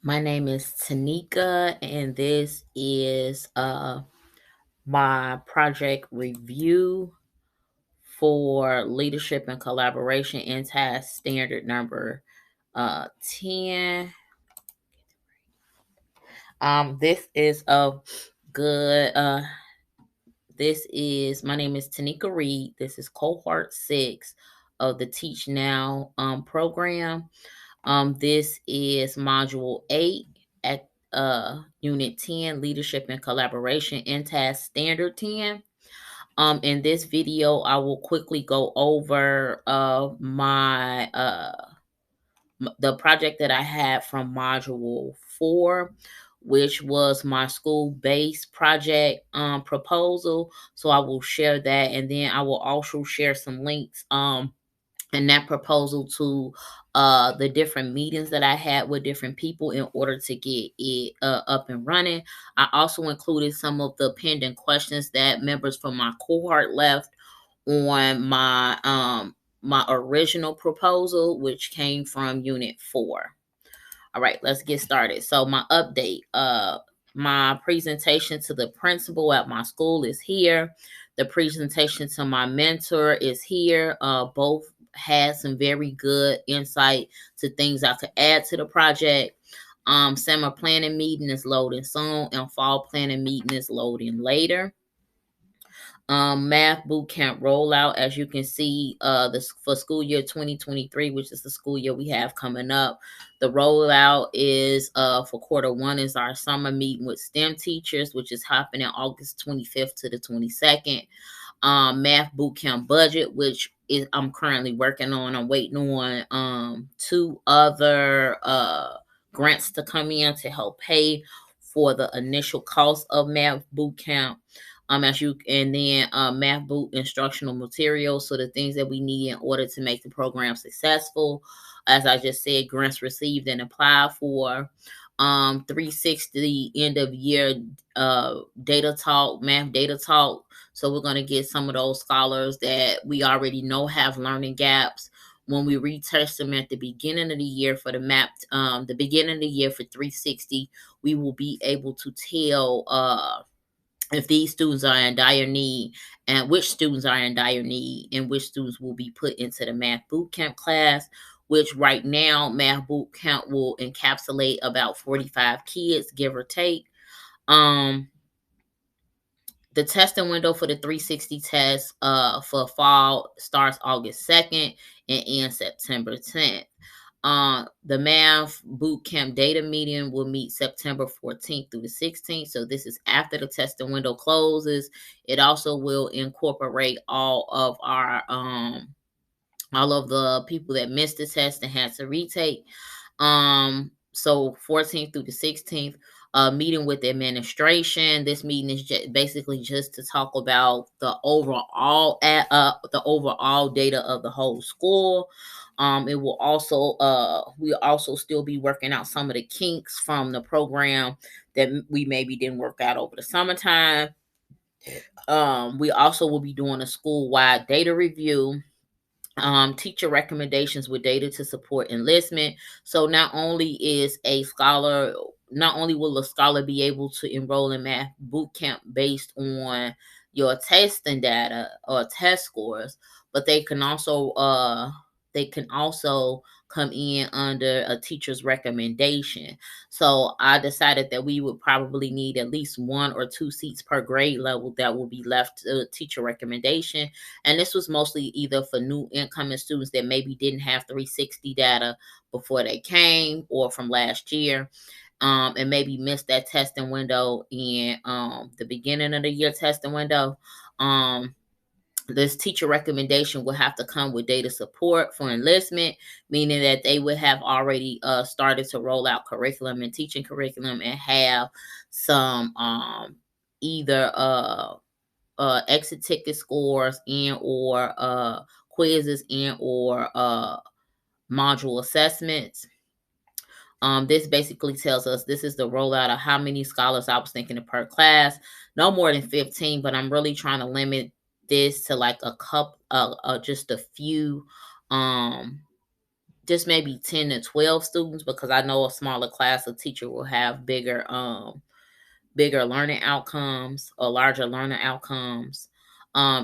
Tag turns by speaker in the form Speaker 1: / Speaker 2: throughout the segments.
Speaker 1: My name is Tanika, and this is my project review for leadership and collaboration in task standard number 10. This is a good this is my name is Tanika Reed. This is cohort 6 of the Teach Now program. This is module 8 at unit 10, leadership and collaboration in task standard 10. In this video, I will quickly go over the project that I had from module 4, which was my school-based project proposal. So I will share that, and then I will also share some links and that proposal to the different meetings that I had with different people in order to get it up and running. I also included some of the pending questions that members from my cohort left on my original proposal, which came from unit 4. All right, let's get started. So my update, my presentation to the principal at my school is here. The presentation to my mentor is here. Both had some very good insight to things I could add to the project. Summer planning meeting is loading soon, and fall planning meeting is loading later. Math boot camp rollout, as you can see, this for school year 2023, which is the school year we have coming up. The rollout is for quarter 1 is our summer meeting with STEM teachers, which is happening August 25th to the 22nd. Math boot camp budget, which is I'm currently working on. I'm waiting on 2 other grants to come in to help pay for the initial cost of math boot camp. And then math boot instructional materials, so the things that we need in order to make the program successful. As I just said, grants received and applied for. 360 end of year data talk, math data talk. So we're going to get some of those scholars that we already know have learning gaps. When we retest them at the beginning of the year for the beginning of the year for 360, we will be able to tell if these students are in dire need, and which students are in dire need, and which students will be put into the math boot camp class, which right now math boot camp will encapsulate about 45 kids, give or take. The testing window for the 360 test for fall starts August 2nd and ends September 10th. The math boot camp data meeting will meet September 14th through the 16th. So this is after the testing window closes. It also will incorporate all of the people that missed the test and had to retake. So 14th through the 16th, meeting with the administration. This meeting is basically just to talk about the overall data of the whole school. It will also we'll also still be working out some of the kinks from the program that we maybe didn't work out over the summertime. We also will be doing a school-wide data review. Teacher recommendations with data to support enlistment. So not only will a scholar be able to enroll in math boot camp based on your testing data or test scores, but they can also come in under a teacher's recommendation. So I decided that we would probably need at least 1 or 2 seats per grade level that will be left to teacher recommendation. And this was mostly either for new incoming students that maybe didn't have 360 data before they came, or from last year, and maybe missed that testing window in the beginning of the year testing window. This teacher recommendation will have to come with data support for enlistment, meaning that they would have already started to roll out curriculum and teaching curriculum and have some either exit ticket scores and or quizzes and or module assessments. This basically tells us this is the rollout of how many scholars I was thinking of per class. No more than 15, but I'm really trying to limit this to like a couple, just a few just maybe 10 to 12 students, because I know a smaller class, a teacher will have bigger learning outcomes or larger learning outcomes.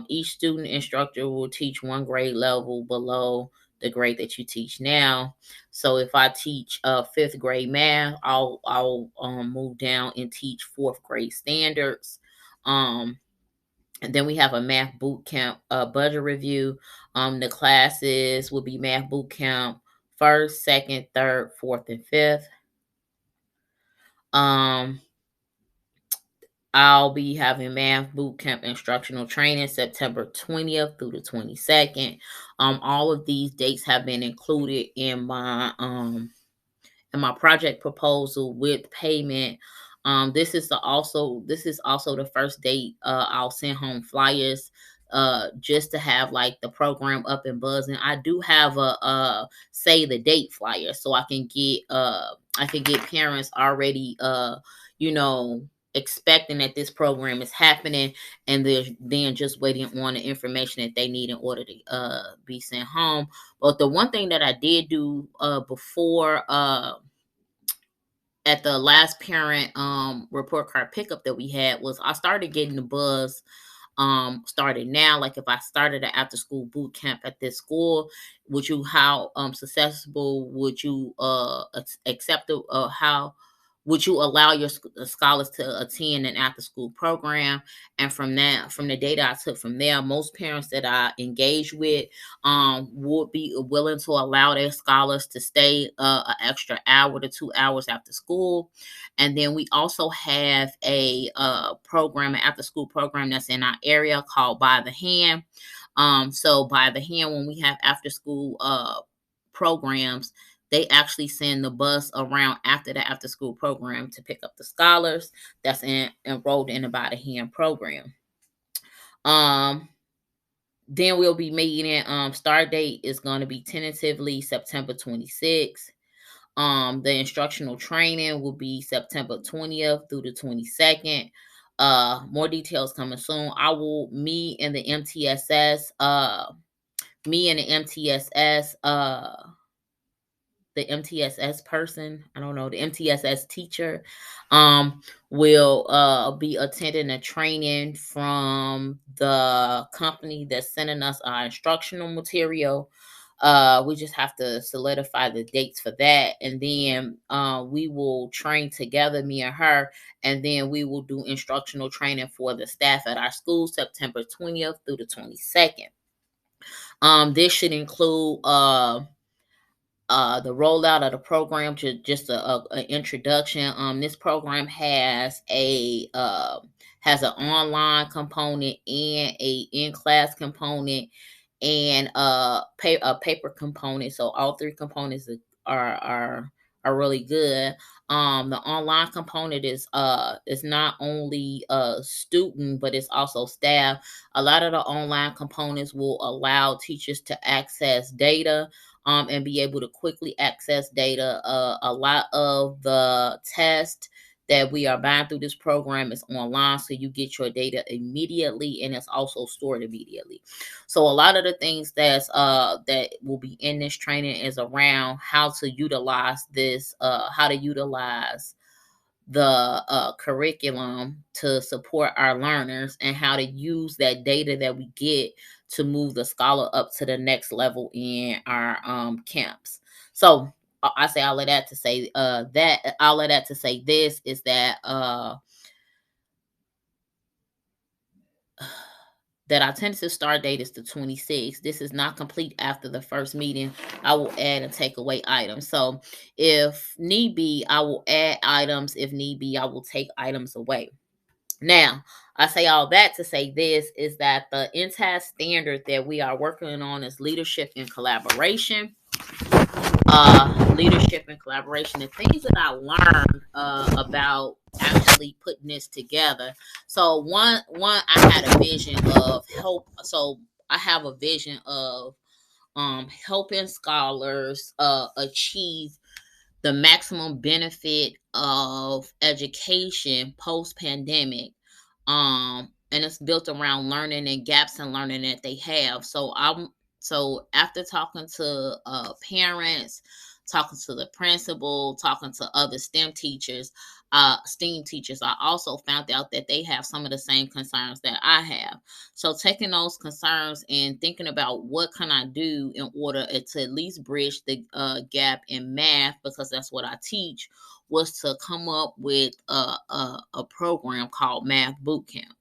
Speaker 1: Each student instructor will teach one grade level below the grade that you teach now. So if I teach fifth grade math, I'll move down and teach fourth grade standards. And then we have a math boot camp budget review. The classes will be math boot camp first, second, third, fourth, and fifth. Um, I'll be having math boot camp instructional training September 20th through the 22nd. All of these dates have been included in my project proposal with payment. This is also the first date I'll send home flyers just to have like the program up and buzzing. I do have a say the date flyer, so I can get parents already you know expecting that this program is happening, and they're then just waiting on the information that they need in order to be sent home. But the one thing that I did do before at the last parent report card pickup that we had was I started getting the buzz started now. Like if I started an after school boot camp at this school, would you how successful would you accept it, how would you allow your scholars to attend an after school program? And from the data I took from there, most parents that I engage with would be willing to allow their scholars to stay an extra hour to 2 hours after school. And then we also have a program, an after school program that's in our area called By the Hand. So By the Hand, when we have after school programs, they actually send the bus around after the after school program to pick up the scholars that's enrolled in the By the Hand program. Um, then we'll be meeting. Start date is going to be tentatively September 26th. The instructional training will be September 20th through the 22nd. More details coming soon. Me and the MTSS, the MTSS person, I don't know, the MTSS teacher, will be attending a training from the company that's sending us our instructional material. We just have to solidify the dates for that, and then we will train together, me and her, and then we will do instructional training for the staff at our school September 20th through the 22nd. This should include the rollout of the program, to just a introduction. This program has an online component and a in-class component, and a paper component. So all three components are really good. The online component is not only student, but it's also staff. A lot of the online components will allow teachers to access data and be able to quickly access data. A lot of the tests that we are buying through this program is online, so you get your data immediately, and it's also stored immediately. So a lot of the things that will be in this training is around how to utilize how to utilize the curriculum to support our learners, and how to use that data that we get to move the scholar up to the next level in our camps. So I say all of that to say this is that that our tentative start date is the 26th. This is not complete after the first meeting. I will add and take away items. So if need be, I will add items. If need be, I will take items away. Now, I say all that to say this is that the InTASC standard that we are working on is leadership and collaboration. Leadership and collaboration, the things that I learned about actually putting this together. So one I had a vision of help. So I have a vision of helping scholars achieve the maximum benefit of education post pandemic. And it's built around learning and gaps in learning that they have. So So after talking to parents, talking to the principal, talking to other STEAM teachers, I also found out that they have some of the same concerns that I have. So taking those concerns and thinking about what can I do in order to at least bridge the gap in math, because that's what I teach, was to come up with a program called Math Bootcamp.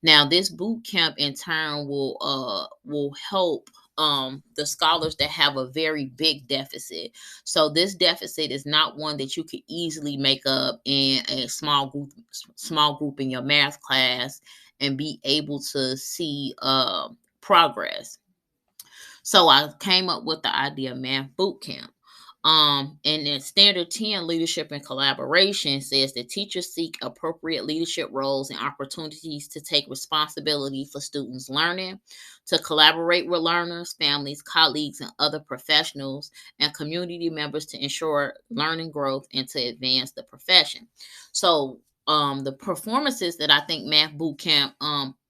Speaker 1: Now, this boot camp in turn will help the scholars that have a very big deficit. So this deficit is not one that you could easily make up in a small group in your math class and be able to see progress. So I came up with the idea of Math Boot Camp. And then Standard 10 Leadership and Collaboration says that teachers seek appropriate leadership roles and opportunities to take responsibility for students' learning, to collaborate with learners, families, colleagues, and other professionals and community members to ensure learning growth and to advance the profession. So, the performances that I think Math Bootcamp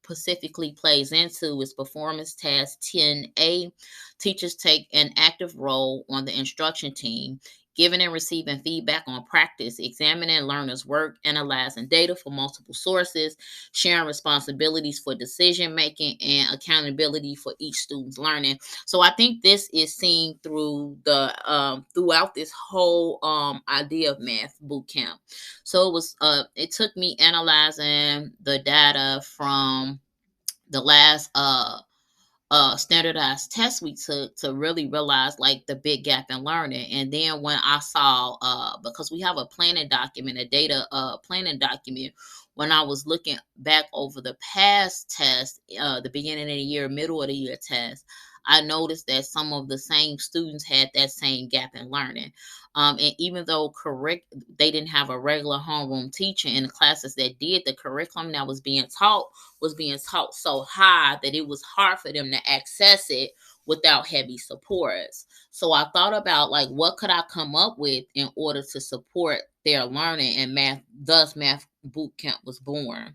Speaker 1: specifically plays into is performance task 10A. Teachers take an active role on the instruction team, giving and receiving feedback on practice, examining learners' work, analyzing data from multiple sources, sharing responsibilities for decision making, and accountability for each student's learning. So I think this is seen throughout this whole idea of Math boot camp. So it took me analyzing the data from the last standardized test we took to really realize like the big gap in learning. And then when I saw because we have a planning document, a data planning document, when I was looking back over the past test, the beginning of the year, middle of the year test, I noticed that some of the same students had that same gap in learning. And even though they didn't have a regular homeroom teacher in the classes that did, the curriculum that was being taught so high that it was hard for them to access it without heavy supports. So I thought about like what could I come up with in order to support their learning, and Math Boot Camp was born.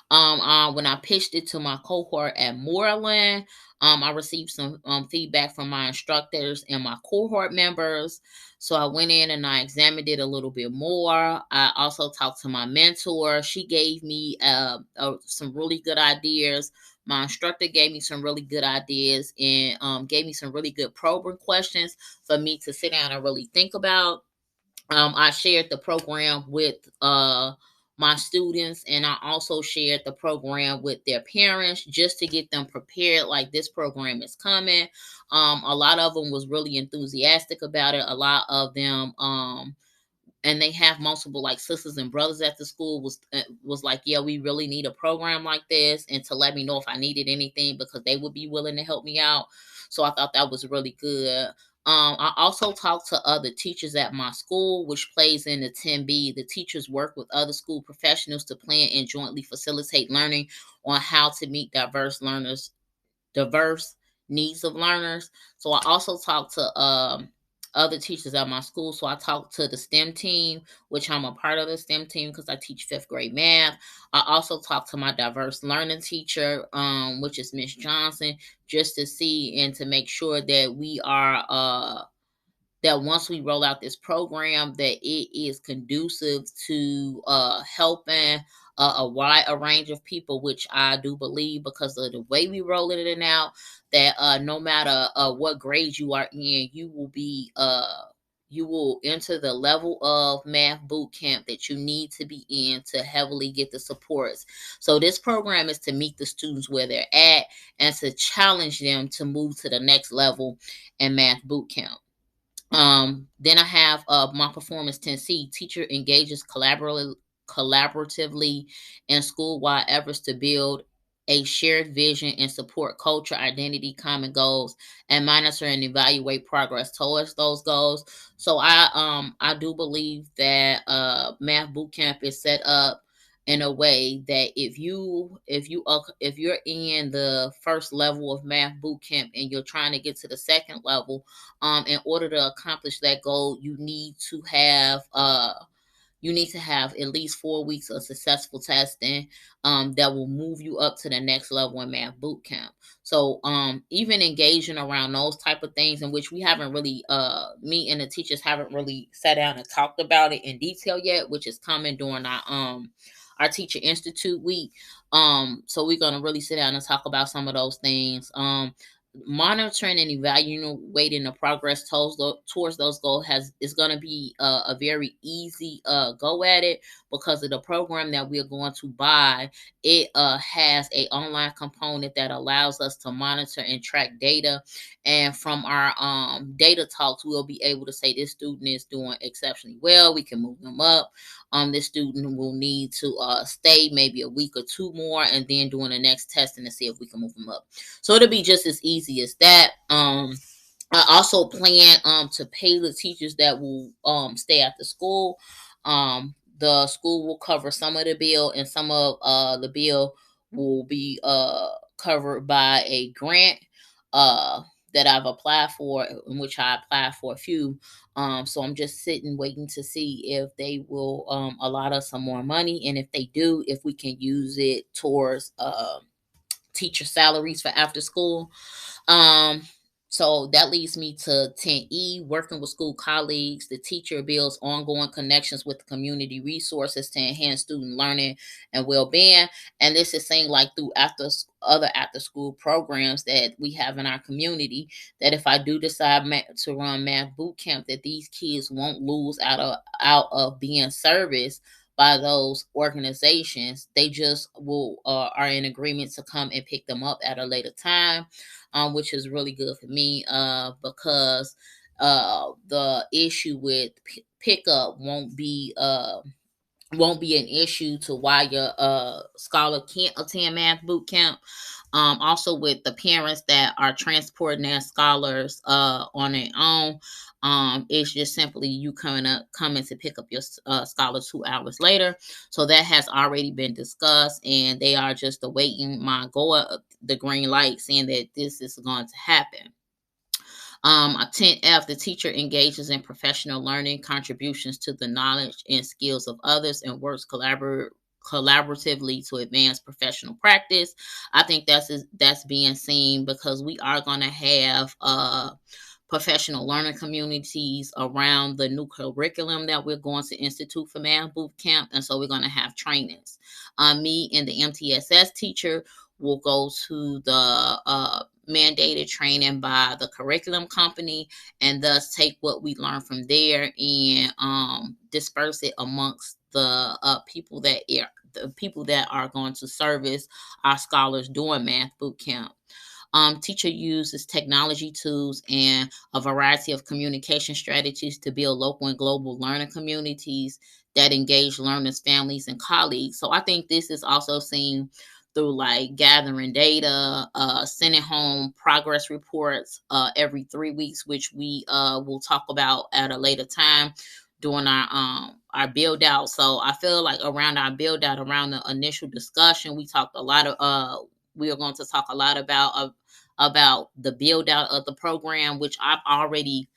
Speaker 1: When I pitched it to my cohort at Moreland, I received some feedback from my instructors and my cohort members. So I went in and I examined it a little bit more. I also talked to my mentor. She gave me some really good ideas. My instructor gave me some really good ideas and gave me some really good probing questions for me to sit down and really think about. I shared the program with my students, and I also shared the program with their parents just to get them prepared. Like this program is coming. A lot of them was really enthusiastic about it. A lot of them and they have multiple like sisters and brothers at the school was like, yeah, we really need a program like this, and to let me know if I needed anything because they would be willing to help me out. So I thought that was really good. I also talked to other teachers at my school, which plays in the 10B. The teachers work with other school professionals to plan and jointly facilitate learning on how to meet diverse needs of learners. So I also talked to other teachers at my school. So I talked to the STEM team, which I'm a part of the STEM team because I teach fifth grade math. I also talked to my diverse learning teacher, which is Miss Johnson, just to see and to make sure that we are that once we roll out this program, that it is conducive to helping a wide a range of people, which I do believe because of the way we rolling it out, that no matter what grade you are in, you will enter the level of math boot camp that you need to be in to heavily get the supports. So this program is to meet the students where they're at and to challenge them to move to the next level in math boot camp. Then I have my performance 10C. Teacher engages collaboratively in school-wide efforts to build a shared vision and support culture, identity, common goals, and monitor and evaluate progress towards those goals. So I do believe that Math Bootcamp is set up in a way that if you're in the first level of Math Bootcamp and you're trying to get to the second level, in order to accomplish that goal, you need to have you need to have at least 4 weeks of successful testing that will move you up to the next level in math boot camp. So even engaging around those type of things, in which we haven't really me and the teachers haven't really sat down and talked about it in detail yet, which is coming during our teacher institute week. So we're gonna really sit down and talk about some of those things. Monitoring and evaluating the progress towards those goals is going to be a very easy go at it, because of the program that we're going to buy. It has a online component that allows us to monitor and track data, and from our data talks, we'll be able to say this student is doing exceptionally well, we can move them up. This student will need to stay maybe a week or two more, and then doing the next testing to see if we can move them up. So it'll be just as easy as that. I also plan to pay the teachers that will stay at the school. The school will cover some of the bill, and some of the bill will be covered by a grant uh that I've applied for, in which I applied for a few. So I'm just sitting waiting to see if they will allot us some more money, and if they do, if we can use it towards teacher salaries for after school. Um, so that leads me to 10E, working with school colleagues. The teacher builds ongoing connections with community resources to enhance student learning and well-being. And this is saying, like, through other after school programs that we have in our community, that if I do decide to run math boot camp, that these kids won't lose out of being serviced by those organizations. They just will are in agreement to come and pick them up at a later time, which is really good for me, because the issue with pickup won't be an issue to why your scholar can't attend math boot camp. Also with the parents that are transporting their scholars on their own, it's just simply you coming to pick up your scholar 2 hours later. So that has already been discussed, and they are just awaiting my the green light, saying that this is going to happen. 10F, the teacher engages in professional learning, contributions to the knowledge and skills of others, and works collaboratively to advance professional practice. I think that's being seen, because we are going to have professional learning communities around the new curriculum that we're going to institute for math boot camp, and so we're going to have trainings. Me and the MTSS teacher will go to the mandated training by the curriculum company, and thus take what we learn from there and disperse it amongst the people that are going to service our scholars during math boot camp. Teacher uses technology tools and a variety of communication strategies to build local and global learning communities that engage learners, families, and colleagues. So I think this is also seen through, like, gathering data, sending home progress reports every 3 weeks, which we will talk about at a later time during our build out. So I feel like around our build out, around the initial discussion, we are going to talk a lot about the build out of the program, which I've already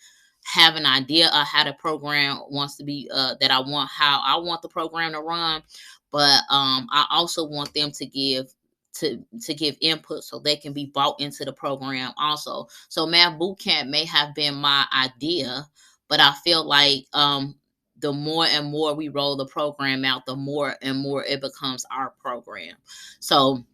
Speaker 1: have an idea of how the program wants to be, that how I want the program to run. But I also want them to give input, so they can be bought into the program also. So math boot camp may have been my idea, but I feel like the more and more we roll the program out, the more and more it becomes our program. So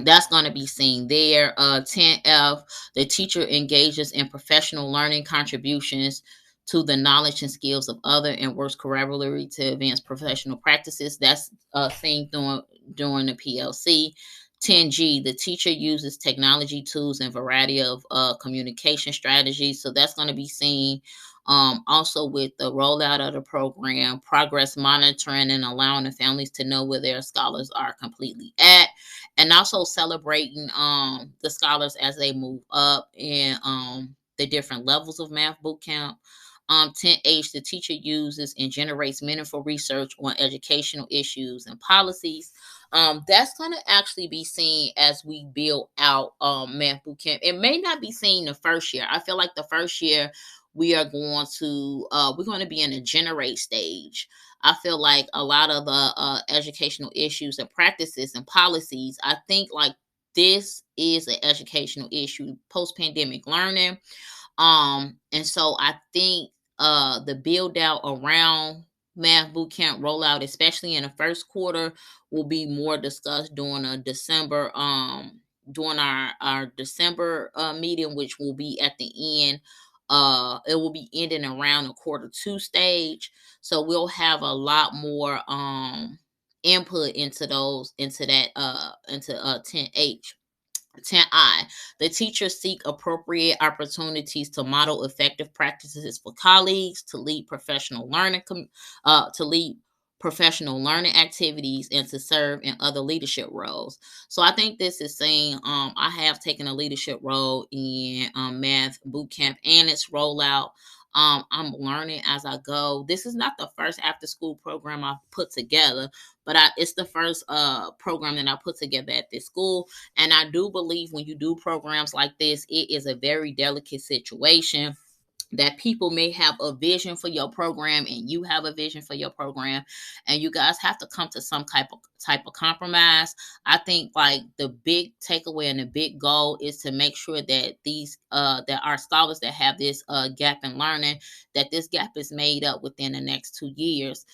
Speaker 1: that's going to be seen there. 10F, the teacher engages in professional learning contributions to the knowledge and skills of other, and works collaboratively to advance professional practices. That's seen during the PLC. 10G, the teacher uses technology tools and variety of communication strategies. So that's going to be seen also with the rollout of the program, progress monitoring, and allowing the families to know where their scholars are completely at, and also celebrating the scholars as they move up in the different levels of math boot camp. 10H, the teacher uses and generates meaningful research on educational issues and policies. That's going to actually be seen as we build out math boot camp. It may not be seen the first year. I feel like the first year we're going to be in a generate stage. I feel like a lot of the educational issues and practices and policies, I think like this is an educational issue, post pandemic learning. And so I think the build out around math boot camp rollout, especially in the first quarter, will be more discussed during a December during our December meeting, which will be at the end. It will be ending around the quarter two stage. So we'll have a lot more input into that into 10H. 10I. The teachers seek appropriate opportunities to model effective practices for colleagues, to lead professional learning activities, and to serve in other leadership roles. So I think this is saying I have taken a leadership role in math boot camp and its rollout. I'm learning as I go. This is not the first after school program I've put together, but it's the first program that I put together at this school. And I do believe when you do programs like this, it is a very delicate situation, that people may have a vision for your program and you have a vision for your program, and you guys have to come to some type of compromise. I think like the big takeaway and the big goal is to make sure that these that our scholars that have this gap in learning, that this gap is made up within the next 2 years.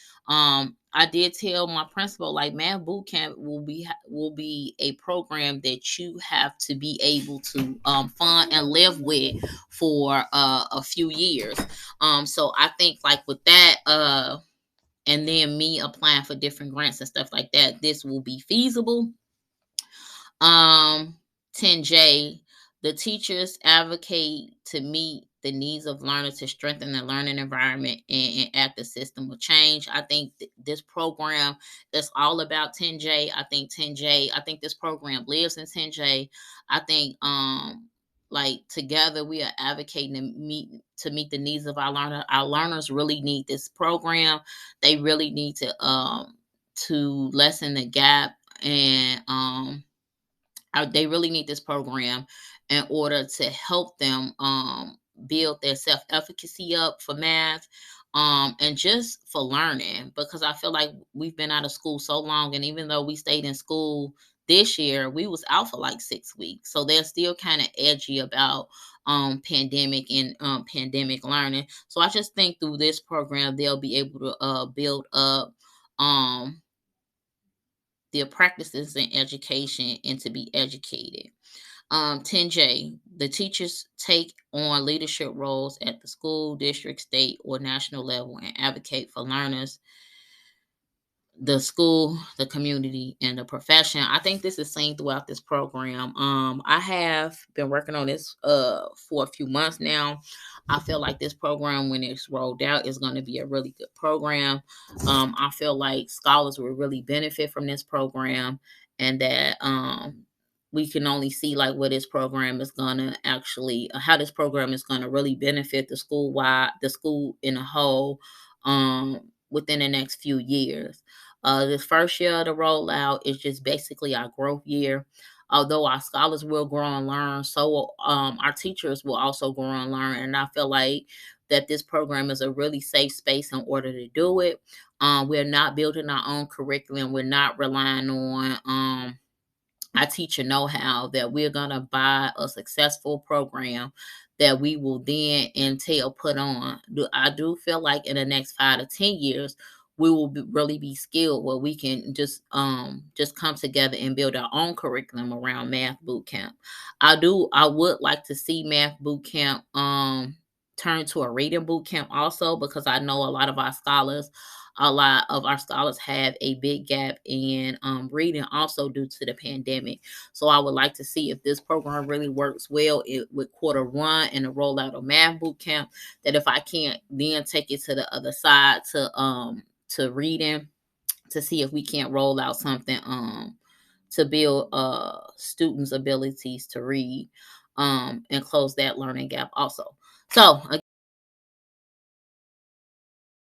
Speaker 1: I did tell my principal, like, math boot camp will be a program that you have to be able to fund and live with for a few years. So I think like with that, and then me applying for different grants and stuff like that, this will be feasible. 10J, the teachers advocate to meet the needs of learners to strengthen the learning environment and act the system of change. I think this program is all about 10J. I think this program lives in 10J. I think like together we are advocating to meet the needs of our learner. Our learners really need this program. They really need to lessen the gap, and they really need this program in order to help them build their self-efficacy up for math, and just for learning, because I feel like we've been out of school so long, and even though we stayed in school this year, we was out for like 6 weeks, so they're still kind of edgy about pandemic and pandemic learning. So I just think through this program they'll be able to build up um their practices in education and to be educated. 10J, the teachers take on leadership roles at the school, district, state, or national level and advocate for learners, the school, the community, and the profession. I think this is seen throughout this program. I have been working on this for a few months now. I feel like this program, when it's rolled out, is going to be a really good program. I feel like scholars will really benefit from this program, and that we can only see like what this program is going to actually, how this program is going to really benefit the school in a whole, within the next few years. This first year of the rollout is just basically our growth year. Although our scholars will grow and learn, so our teachers will also grow and learn. And I feel like that this program is a really safe space in order to do it. We're not building our own curriculum. We're not relying on our teacher know-how, that we're going to buy a successful program that we will then entail put on. I do feel like in the next 5 to 10 years, we will really be skilled where we can just come together and build our own curriculum around math boot camp. I would like to see math boot camp turn to a reading boot camp also, because I know a lot of our scholars have a big gap in reading also due to the pandemic. So I would like to see if this program really works well with quarter one and the rollout of math boot camp, that if I can't then take it to the other side to reading, to see if we can't roll out something to build students' abilities to read, and close that learning gap also. So